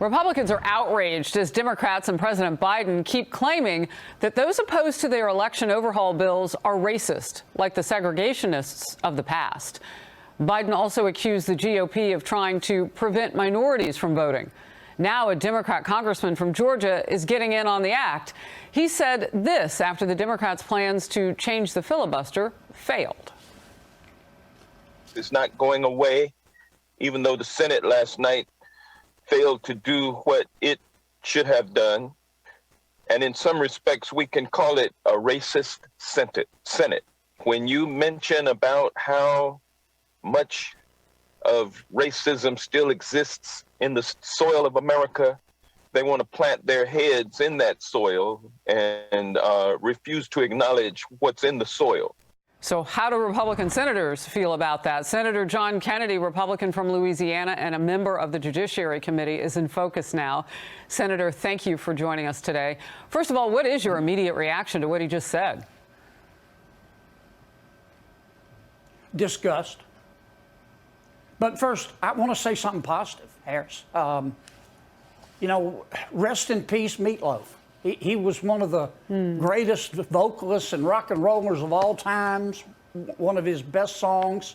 Republicans are outraged as Democrats and President Biden keep claiming that those opposed to their election overhaul bills are racist, like the segregationists of the past. Biden also accused the GOP of trying to prevent minorities from voting. Now a Democrat congressman from Georgia is getting in on the act. He said this after the Democrats' plans to change the filibuster failed. It's not going away, even though the Senate last night failed to do what it should have done. And in some respects, we can call it a racist Senate. When you mention about how much of racism still exists in the soil of America, they want to plant their heads in that soil and refuse to acknowledge what's in the soil. So how do Republican senators feel about that? Senator John Kennedy, Republican from Louisiana and a member of the Judiciary Committee, is in focus now. Senator, thank you for joining us today. First of all, what is your immediate reaction to what he just said? Disgust. But first, I want to say something positive, Harris. You know, rest in peace, Meatloaf. He was one of the greatest vocalists and rock and rollers of all times. One of his best songs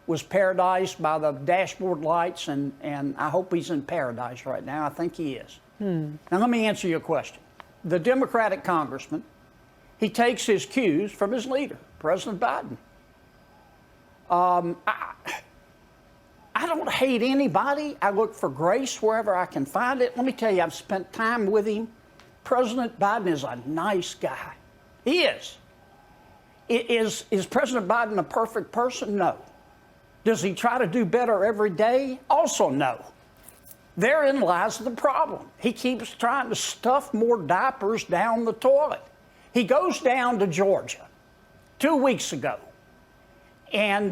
was Paradise by the Dashboard Lights, and I hope he's in paradise right now. I think he is. Now, let me answer your question. The Democratic congressman, he takes his cues from his leader, President Biden. I don't hate anybody. I look for grace wherever I can find it. Let me tell you, I've spent time with him. President Biden is a nice guy. He is. Is President Biden a perfect person? No. Does he try to do better every day? Also no. Therein lies the problem. He keeps trying to stuff more diapers down the toilet. He goes down to Georgia 2 weeks ago and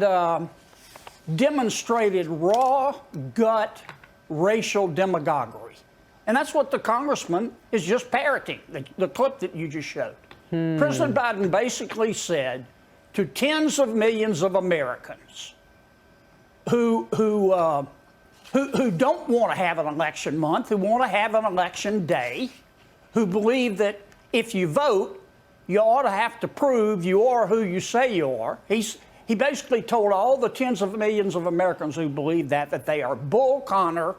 demonstrated raw gut racial demagoguery. And that's what the congressman is just parroting, the clip that you just showed. President Biden basically said to tens of millions of Americans who don't want to have an election month, who want to have an election day, who believe that if you vote, you ought to have to prove you are who you say you are. He basically told all the tens of millions of Americans who believe that they are Bull Connor,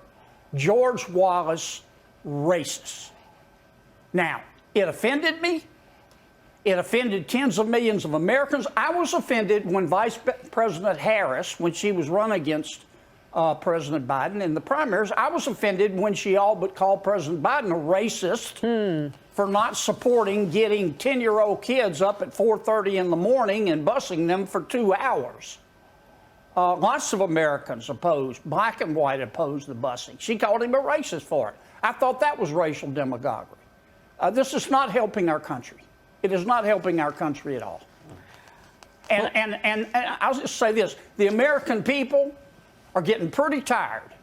George Wallace racists. Now, it offended me. It offended tens of millions of Americans. I was offended when Vice President Harris, when she was run against President Biden in the primaries, I was offended when she all but called President Biden a racist for not supporting getting 10-year-old kids up at 4:30 in the morning and busing them for 2 hours. Lots of Americans opposed, black and white opposed the busing. She called him a racist for it. I thought that was racial demagoguery. This is not helping our country. It is not helping our country at all. And I'll just say this. The American people are getting pretty tired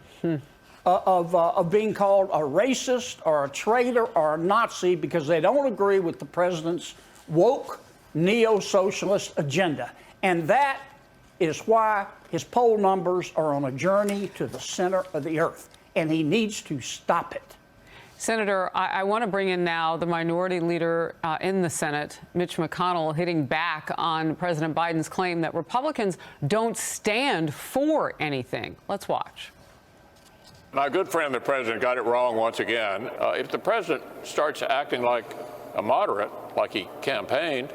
of being called a racist or a traitor or a Nazi because they don't agree with the president's woke neo-socialist agenda. And that is why his poll numbers are on a journey to the center of the earth. And he needs to stop it. Senator, I want to bring in now the minority leader in the Senate, Mitch McConnell, hitting back on President Biden's claim that Republicans don't stand for anything. Let's watch. My good friend, the president, got it wrong once again. If the president starts acting like a moderate, like he campaigned,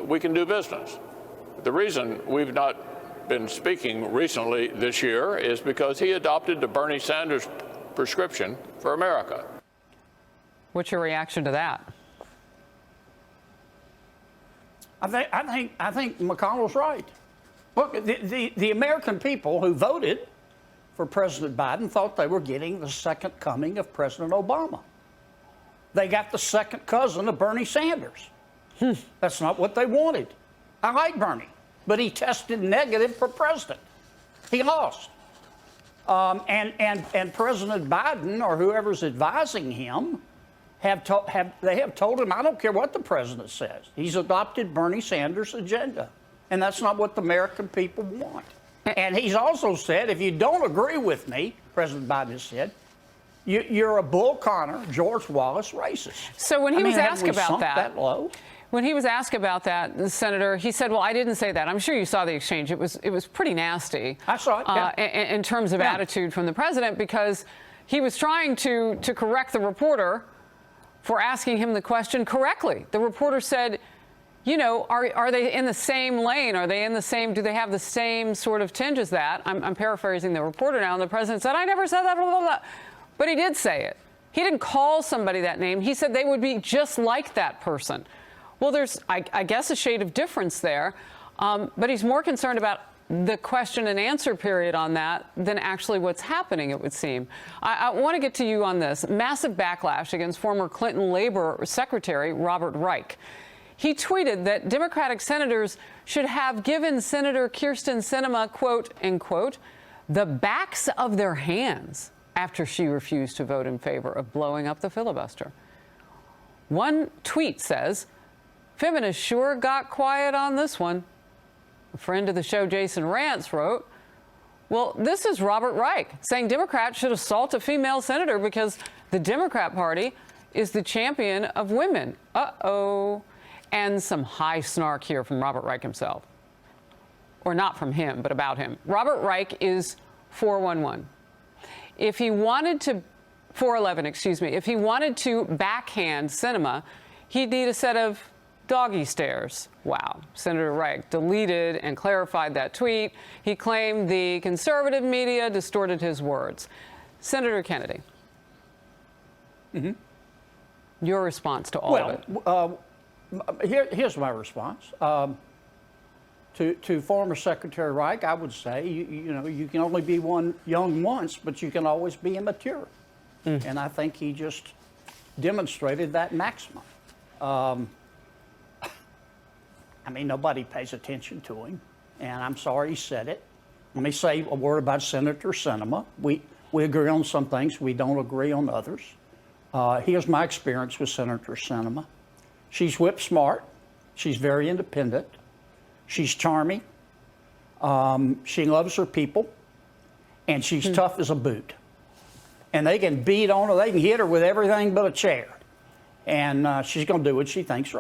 we can do business. The reason we've not been speaking recently this year is because he adopted the Bernie Sanders prescription for America. What's your reaction to that? I think McConnell's right. Look, the American people who voted for President Biden thought they were getting the second coming of President Obama. They got the second cousin of Bernie Sanders. That's not what they wanted. I like Bernie, but he tested negative for president. He lost. And President Biden or whoever's advising him have told him, I don't care what the president says. He's adopted Bernie Sanders' agenda. And that's not what the American people want. And he's also said, if you don't agree with me, President Biden has said, you're a Bull Connor, George Wallace racist. So when he was asked have we about sunk that low? When he was asked about that, the senator, he said, well, I didn't say that. I'm sure you saw the exchange. It was pretty nasty. I saw it, yeah. In terms of attitude from the president, because he was trying to correct the reporter for asking him the question correctly. The reporter said, you know, are they in the same lane? Are they in the same, do they have the same sort of tinge as that? I'm paraphrasing the reporter now, and the president said, I never said that, blah, blah, blah. But he did say it. He didn't call somebody that name. He said they would be just like that person. Well, there's, I guess, a shade of difference there, but he's more concerned about the question and answer period on that than actually what's happening, it would seem. I want to get to you on this. Massive backlash against former Clinton Labor Secretary Robert Reich. He tweeted that Democratic senators should have given Senator Kyrsten Sinema, quote, unquote, the backs of their hands after she refused to vote in favor of blowing up the filibuster. One tweet says, feminists sure got quiet on this one. A friend of the show, Jason Rantz, wrote, well, this is Robert Reich saying Democrats should assault a female senator because the Democrat Party is the champion of women. Uh-oh. And some high snark here from Robert Reich himself. Or not from him, but about him. Robert Reich is 411. If he wanted to, 411, excuse me, if he wanted to backhand Sinema, he'd need a set of doggy stares. Wow. Senator Reich deleted and clarified that tweet. He claimed the conservative media distorted his words. Senator Kennedy, your response to all of it? Here's my response. To former Secretary Reich, I would say, you know, you can only be one young once, but you can always be immature. And I think he just demonstrated that maximum. I mean, nobody pays attention to him, and I'm sorry he said it. Let me say a word about Senator Sinema. We agree on some things. We don't agree on others. Here's my experience with Senator Sinema. She's whip smart. She's very independent. She's charming. She loves her people, and she's tough as a boot. And they can beat on her. They can hit her with everything but a chair. And she's going to do what she thinks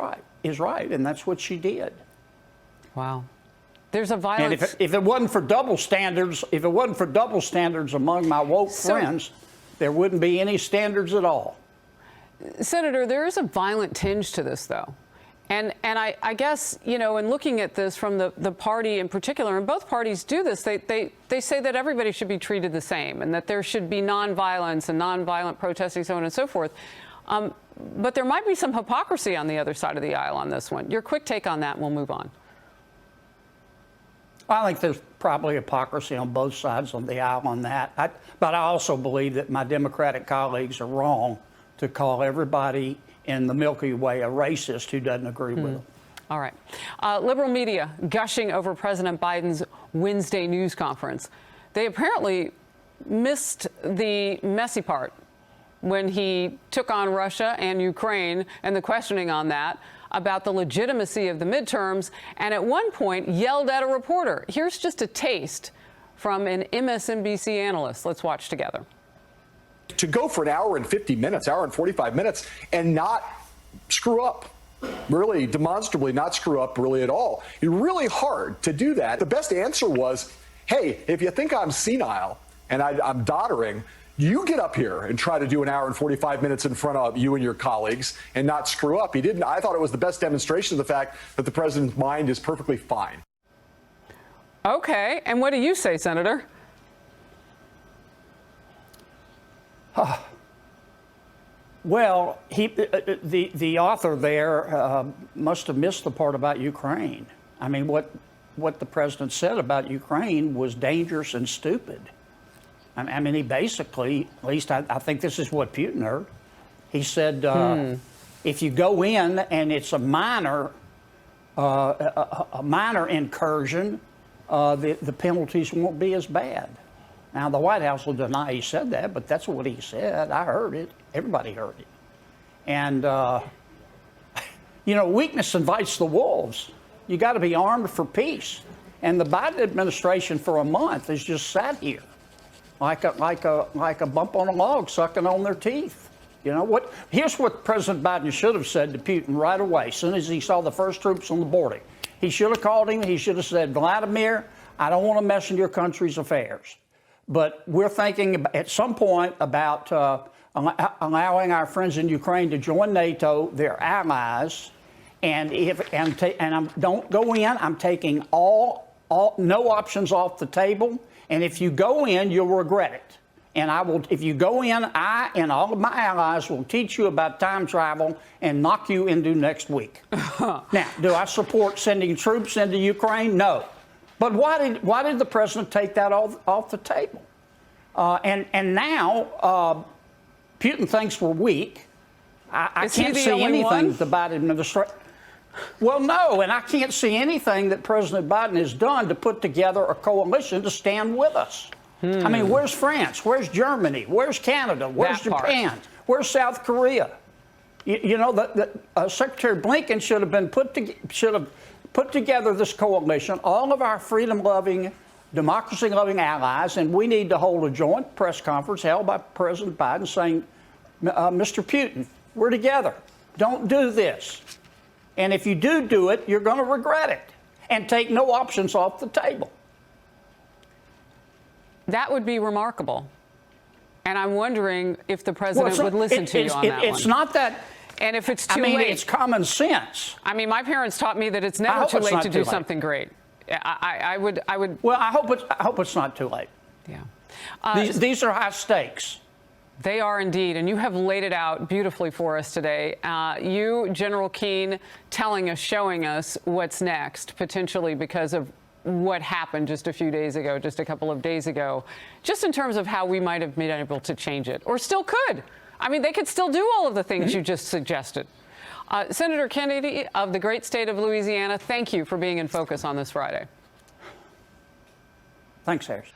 is right, and that's what she did. Wow. There's a violence. And if it wasn't for double standards, among my woke friends, there wouldn't be any standards at all. Senator, there is a violent tinge to this, though. And I guess, you know, in looking at this from the party in particular, and both parties do this, they say that everybody should be treated the same and that there should be nonviolence and nonviolent protesting, so on and so forth. But there might be some hypocrisy on the other side of the aisle on this one. Your quick take on that, and we'll move on. I think there's probably hypocrisy on both sides of the aisle on that. But I also believe that my Democratic colleagues are wrong to call everybody in the Milky Way a racist who doesn't agree with them. All right. Liberal media gushing over President Biden's Wednesday news conference. They apparently missed the messy part when he took on Russia and Ukraine and the questioning on that about the legitimacy of the midterms, and at one point yelled at a reporter. Here's just a taste from an MSNBC analyst. Let's watch together. To go for an hour and 50 minutes, hour and 45 minutes, and not screw up, really demonstrably not screw up really at all. It's really hard to do that. The best answer was, hey, if you think I'm senile and I'm doddering, you get up here and try to do an hour and 45 minutes in front of you and your colleagues and not screw up. He didn't. I thought it was the best demonstration of the fact that the president's mind is perfectly fine. Okay. And what do you say, Senator? Well, the author there must have missed the part about Ukraine. I mean, what the president said about Ukraine was dangerous and stupid. I mean, he basically, at least I think this is what Putin heard. He said, if you go in and it's a minor incursion, the penalties won't be as bad. Now, the White House will deny he said that, but that's what he said. I heard it. Everybody heard it. And, you know, weakness invites the wolves. You got to be armed for peace. And the Biden administration for a month has just sat here like a bump on a log sucking on their teeth. You know what? Here's what President Biden should have said to Putin right away, as soon as he saw the first troops on the border. He should have called him. He should have said, Vladimir, I don't want to mess in your country's affairs, but we're thinking at some point about allowing our friends in Ukraine to join NATO, their allies, and don't go in. I'm taking no options off the table, and if you go in, you'll regret it. And if you go in, I and all of my allies will teach you about time travel and knock you into next week. Now, do I support sending troops into Ukraine? No. But why did the president take that off the table? And now Putin thinks we're weak. I can't see anything that the Biden administration. Well, no, and I can't see anything that President Biden has done to put together a coalition to stand with us. I mean, where's France? Where's Germany? Where's Canada? Where's Japan? Where's South Korea? You know, Secretary Blinken should have put together this coalition, all of our freedom-loving, democracy-loving allies, and we need to hold a joint press conference held by President Biden saying, Mr. Putin, we're together. Don't do this. And if you do it, you're going to regret it, and take no options off the table. That would be remarkable. And I'm wondering if the president would listen to you on that one. It's not that. And if it's too late. late. It's common sense. I mean, my parents taught me that it's never too late to do something great. I would. Well, I hope it's not too late. Yeah. These are high stakes. They are indeed, and you have laid it out beautifully for us today. You, General Keane, telling us, showing us what's next, potentially because of what happened just a few days ago, just a couple of days ago, just in terms of how we might have been able to change it, or still could. I mean, they could still do all of the things you just suggested. Senator Kennedy of the great state of Louisiana, thank you for being in focus on this Friday. Thanks, Harris.